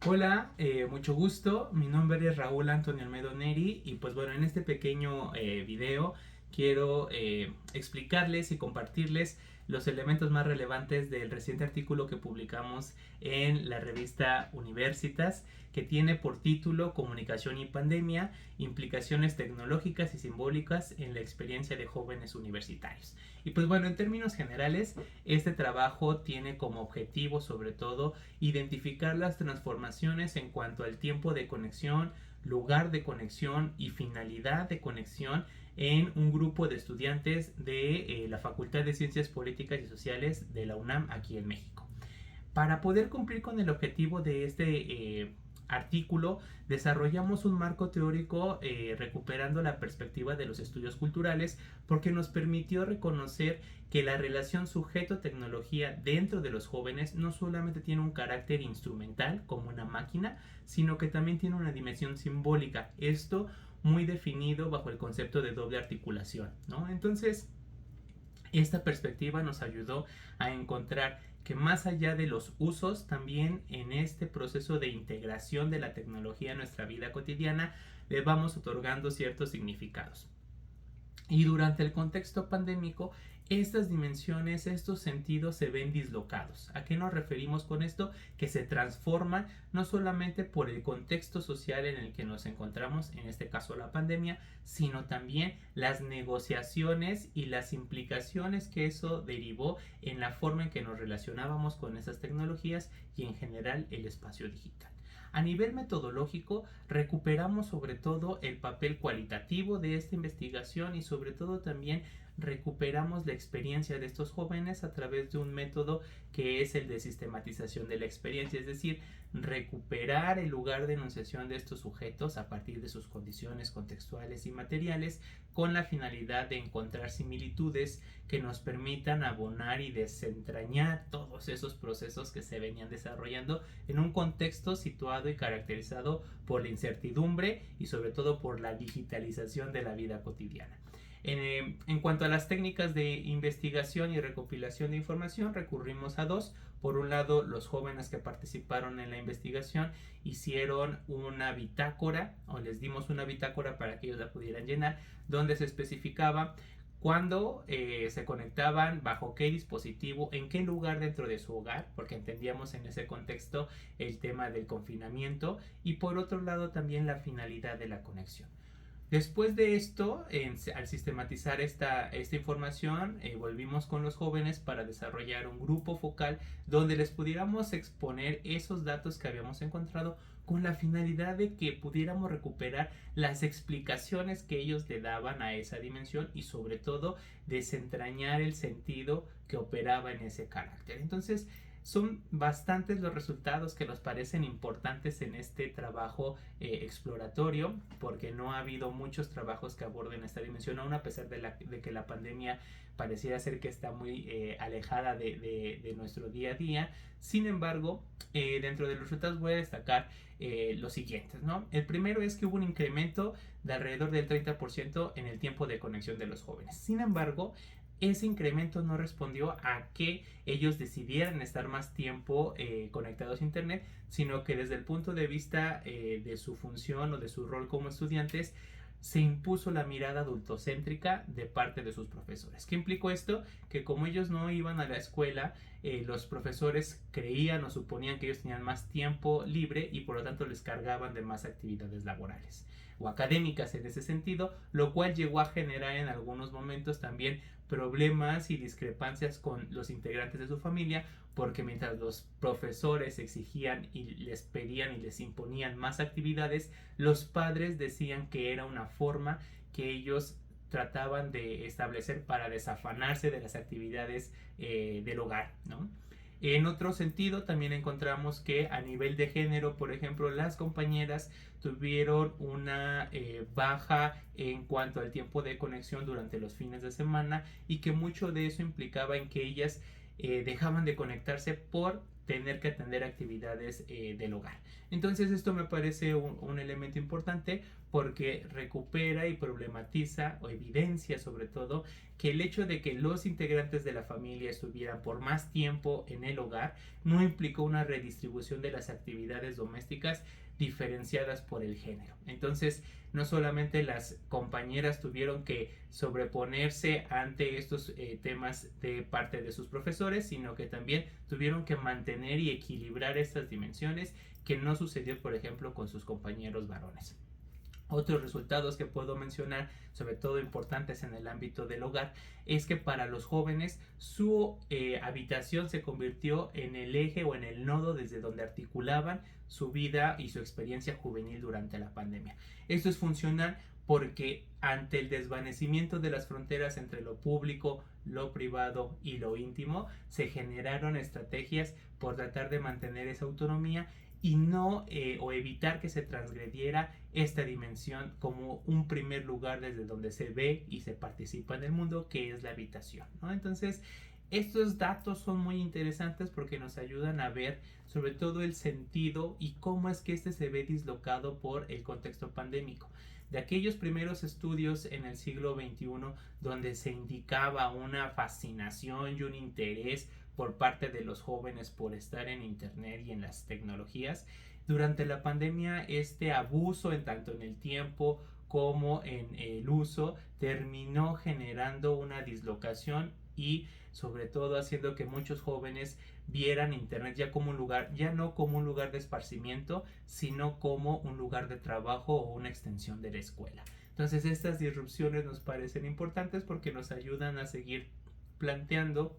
Hola, mucho gusto. Mi nombre es Raúl Antonio Almedo Neri y pues bueno, en este pequeño video quiero explicarles y compartirles los elementos más relevantes del reciente artículo que publicamos en la revista Universitas, que tiene por título Comunicación y Pandemia, implicaciones tecnológicas y simbólicas en la experiencia de jóvenes universitarios. Y pues bueno, en términos generales, este trabajo tiene como objetivo sobre todo identificar las transformaciones en cuanto al tiempo de conexión, lugar de conexión y finalidad de conexión en un grupo de estudiantes de la Facultad de Ciencias Políticas y Sociales de la UNAM aquí en México. Para poder cumplir con el objetivo de este artículo, desarrollamos un marco teórico recuperando la perspectiva de los estudios culturales, porque nos permitió reconocer que la relación sujeto-tecnología dentro de los jóvenes no solamente tiene un carácter instrumental como una máquina, sino que también tiene una dimensión simbólica. Esto muy definido bajo el concepto de doble articulación, ¿no? Entonces, esta perspectiva nos ayudó a encontrar que más allá de los usos, también en este proceso de integración de la tecnología en nuestra vida cotidiana, le vamos otorgando ciertos significados. Y durante el contexto pandémico, estas dimensiones, estos sentidos se ven dislocados. ¿A qué nos referimos con esto? Que se transforman no solamente por el contexto social en el que nos encontramos, en este caso la pandemia, sino también las negociaciones y las implicaciones que eso derivó en la forma en que nos relacionábamos con esas tecnologías y en general el espacio digital. A nivel metodológico, recuperamos sobre todo el papel cualitativo de esta investigación y sobre todo también recuperamos la experiencia de estos jóvenes a través de un método que es el de sistematización de la experiencia, es decir, recuperar el lugar de enunciación de estos sujetos a partir de sus condiciones contextuales y materiales, con la finalidad de encontrar similitudes que nos permitan abonar y desentrañar todos esos procesos que se venían desarrollando en un contexto situado y caracterizado por la incertidumbre y sobre todo por la digitalización de la vida cotidiana. En cuanto a las técnicas de investigación y recopilación de información, recurrimos a dos. Por un lado, los jóvenes que participaron en la investigación hicieron una bitácora, o les dimos una bitácora para que ellos la pudieran llenar, donde se especificaba cuándo se conectaban, bajo qué dispositivo, en qué lugar dentro de su hogar, porque entendíamos en ese contexto el tema del confinamiento, y por otro lado también la finalidad de la conexión. Después de esto, al sistematizar esta información, volvimos con los jóvenes para desarrollar un grupo focal donde les pudiéramos exponer esos datos que habíamos encontrado con la finalidad de que pudiéramos recuperar las explicaciones que ellos le daban a esa dimensión y sobre todo desentrañar el sentido que operaba en ese carácter. Entonces, son bastantes los resultados que nos parecen importantes en este trabajo exploratorio, porque no ha habido muchos trabajos que aborden esta dimensión, aún a pesar de que la pandemia pareciera ser que está muy alejada de nuestro día a día. Sin embargo, dentro de los resultados voy a destacar los siguientes, ¿no? El primero es que hubo un incremento de alrededor del 30% en el tiempo de conexión de los jóvenes. Sin embargo, ese incremento no respondió a que ellos decidieran estar más tiempo conectados a internet, sino que desde el punto de vista de su función o de su rol como estudiantes, se impuso la mirada adultocéntrica de parte de sus profesores. ¿Qué implicó esto? Que como ellos no iban a la escuela, los profesores creían o suponían que ellos tenían más tiempo libre y por lo tanto les cargaban de más actividades laborales o académicas en ese sentido, lo cual llegó a generar en algunos momentos también problemas y discrepancias con los integrantes de su familia, porque mientras los profesores exigían y les pedían y les imponían más actividades, los padres decían que era una forma que ellos trataban de establecer para desafanarse de las actividades del hogar, ¿no? En otro sentido, también encontramos que a nivel de género, por ejemplo, las compañeras tuvieron una baja en cuanto al tiempo de conexión durante los fines de semana y que mucho de eso implicaba en que ellas dejaban de conectarse por tener que atender actividades del hogar. Entonces esto me parece un elemento importante porque recupera y problematiza o evidencia sobre todo que el hecho de que los integrantes de la familia estuvieran por más tiempo en el hogar no implicó una redistribución de las actividades domésticas diferenciadas por el género. Entonces, no solamente las compañeras tuvieron que sobreponerse ante estos temas de parte de sus profesores, sino que también tuvieron que mantener y equilibrar estas dimensiones, que no sucedió, por ejemplo, con sus compañeros varones. Otros resultados que puedo mencionar, sobre todo importantes en el ámbito del hogar, es que para los jóvenes su habitación se convirtió en el eje o en el nodo desde donde articulaban su vida y su experiencia juvenil durante la pandemia. Esto es funcional porque ante el desvanecimiento de las fronteras entre lo público, lo privado y lo íntimo, se generaron estrategias por tratar de mantener esa autonomía y no o evitar que se transgrediera esta dimensión como un primer lugar desde donde se ve y se participa en el mundo, que es la habitación, ¿no? Entonces, estos datos son muy interesantes porque nos ayudan a ver sobre todo el sentido y cómo es que este se ve dislocado por el contexto pandémico. De aquellos primeros estudios en el siglo XXI donde se indicaba una fascinación y un interés por parte de los jóvenes por estar en internet y en las tecnologías, durante la pandemia este abuso en tanto en el tiempo como en el uso terminó generando una dislocación y sobre todo haciendo que muchos jóvenes vieran internet ya como un lugar, ya no como un lugar de esparcimiento, sino como un lugar de trabajo o una extensión de la escuela. Entonces estas disrupciones nos parecen importantes porque nos ayudan a seguir planteando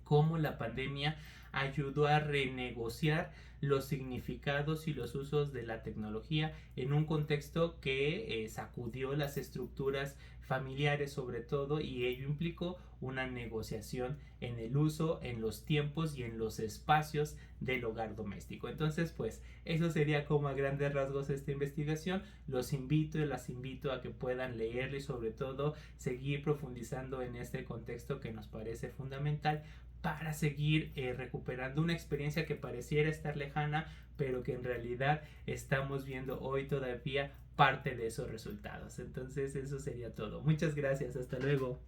cómo la pandemia ayudó a renegociar los significados y los usos de la tecnología en un contexto que sacudió las estructuras familiares sobre todo, y ello implicó una negociación en el uso, en los tiempos y en los espacios del hogar doméstico. Entonces, pues eso sería como a grandes rasgos esta investigación. Los invito y las invito a que puedan leerlo y sobre todo seguir profundizando en este contexto que nos parece fundamental para seguir recuperando una experiencia que pareciera estar lejana, pero que en realidad estamos viendo hoy todavía parte de esos resultados. Entonces eso sería todo. Muchas gracias, hasta luego.